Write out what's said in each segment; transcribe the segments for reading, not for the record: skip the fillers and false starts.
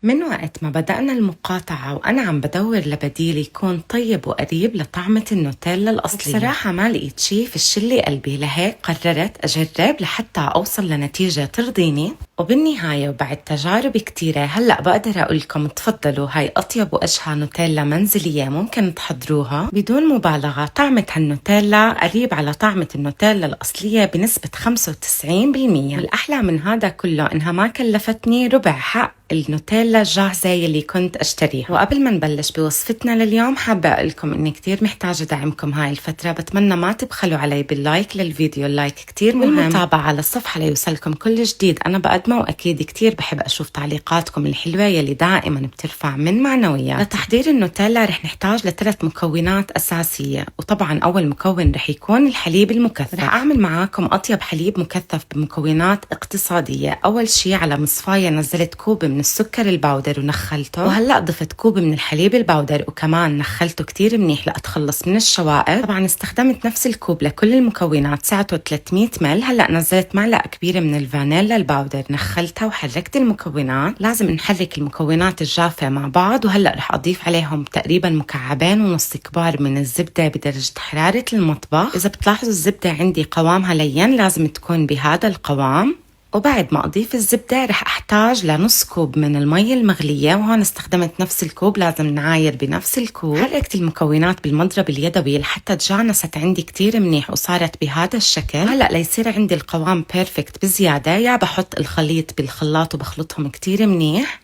من وقت ما بدأنا المقاطعة وأنا عم بدور لبديل يكون طيب وقريب لطعمة النوتيلا الأصلية. بصراحة ما لقيت شي في الشلي قلبي، لهيك قررت أجرب لحتى أوصل لنتيجة ترضيني. وبالنهاية وبعد تجارب كتيرة هلأ بقدر أقولكم تفضلوا، هاي أطيب وأشهى نوتيلا منزلية ممكن تحضروها بدون مبالغة. طعمة هالنوتيلا قريب على طعمة النوتيلا الأصلية بنسبة 95%. والأحلى من هذا كله إنها ما كلفتني ربع حق النوتيلا الجاهزة يلي كنت أشتريها. وقبل ما نبلش بوصفتنا لليوم حابة أقولكم إني كتير محتاجة دعمكم هاي الفترة. بتمنى ما تبخلوا علي باللايك للفيديو، اللايك كتير مهم، والمتابعة على الصفحة ليوصلكم كل جديد أنا بقدمه. وأكيد كتير بحب أشوف تعليقاتكم الحلوة يلي دائما بترفع من معنويات. لتحضير النوتيلا رح نحتاج ل3 مكونات أساسية، وطبعا أول مكون رح يكون الحليب المكثف. رح أعمل معاكم أطيب حليب مكثف بمكونات اقتصادية. أول شي على مصفاية نزلت كوب من السكر الباودر ونخلته، وهلأ ضفت كوب من الحليب الباودر وكمان نخلته كتير منيح لأتخلص من الشوائب. طبعا استخدمت نفس الكوب لكل المكونات، سعته 300 مل. هلأ نزلت معلقة كبيرة من الفانيلا الباودر، نخلتها وحركت المكونات. لازم نحرك المكونات الجافة مع بعض. وهلأ رح أضيف عليهم تقريبا 2.5 مكعبين كبار من الزبدة بدرجة حرارة المطبخ. إذا بتلاحظوا الزبدة عندي قوامها لين، لازم تكون بهذا القوام. وبعد ما أضيف الزبدة رح أحتاج لنص كوب من المي المغلية، وهون استخدمت نفس الكوب، لازم نعاير بنفس الكوب. حركت المكونات بالمضرب اليدوي لحتى تجانست عندي كتير منيح وصارت بهذا الشكل. هلأ ليصير عندي القوام بيرفكت بزيادة، يا بحط الخليط بالخلاط وبخلطهم كتير منيح،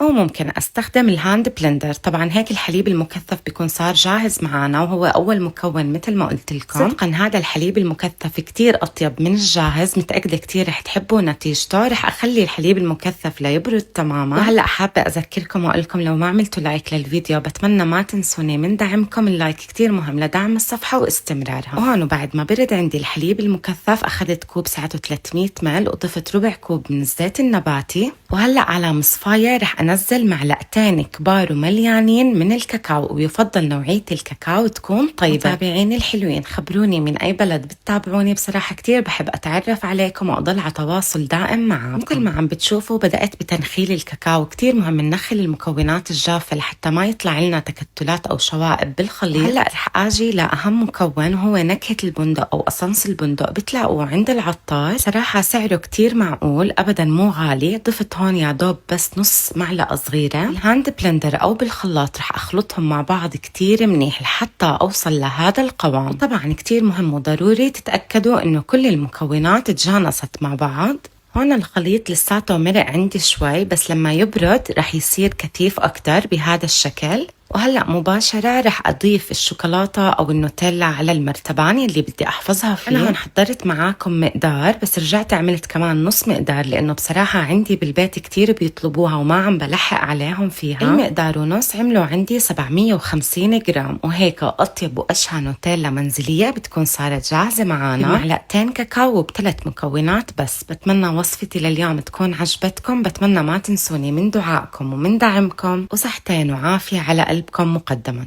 أو ممكن أستخدم الهاند بلندر. طبعا هيك الحليب المكثف بيكون صار جاهز معنا، وهو أول مكون مثل ما قلت لكم. صدقا هذا الحليب المكثف كتير أطيب من الجاهز، متأكدة كتير رح تحبوا نتيجته. رح أخلي الحليب المكثف ليبرد تماما. وهلأ حابة أذكركم وأقولكم لو ما عملتوا لايك للفيديو بتمنى ما تنسوني من دعمكم. اللايك كتير مهم لدعم الصفحة واستمرارها. وهون بعد ما برد عندي الحليب المكثف أخذت كوب سعته 300 مل وضفت ربع كوب من الزيت النباتي. وهلأ على مصفاية رح أنزل معلقتين كبار ومليانين من الكاكاو، ويفضل نوعية الكاكاو تكون طيبة. متابعيني الحلوين خبروني من أي بلد بتتابعوني، بصراحة كتير بحب أتعرف عليكم وأضل على تواصل دائم معكم. مثل ما عم بتشوفوا بدأت بتنخيل الكاكاو. كتير مهم ننخل المكونات الجافة لحتى ما يطلع لنا تكتلات أو شوائب بالخليط. هلأ رح أجي لأهم مكون، وهو نكهة البندق أو قصنص البندق. بتلاقوه عند العطار، صراحة سعره كتير معقول، أبدا مو غالي. ضفت هون يا دوب بس نص معلقة صغيرة. الهاند بلندر أو بالخلاط رح أخلطهم مع بعض كتير منيح لحتى أوصل لهذا القوام. طبعا كتير مهم وضروري تتأكدوا إنه كل المكونات تجانست مع بعض. هون الخليط لساته مرق عندي شوي، بس لما يبرد رح يصير كثيف أكتر بهذا الشكل. وهلأ مباشرة رح أضيف الشوكولاتة أو النوتيلا على المرتبان اللي بدي أحفظها فيه. أنا هون حضرت معاكم مقدار، بس رجعت عملت كمان نص مقدار، لأنه بصراحة عندي بالبيت كتير بيطلبوها وما عم بلحق عليهم فيها. المقدار ونص عملوا عندي 750 جرام. وهيك أطيب وأشهى نوتيلا منزلية بتكون صارت جاهزة معانا. معلقتين كاكاو ب3 مكونات بس. بتمنى وصفتي لليوم تكون عجبتكم. بتمنى ما تنسوني من دعائكم ومن دعمكم، وصحتين وعافية على قلبكم مقدما.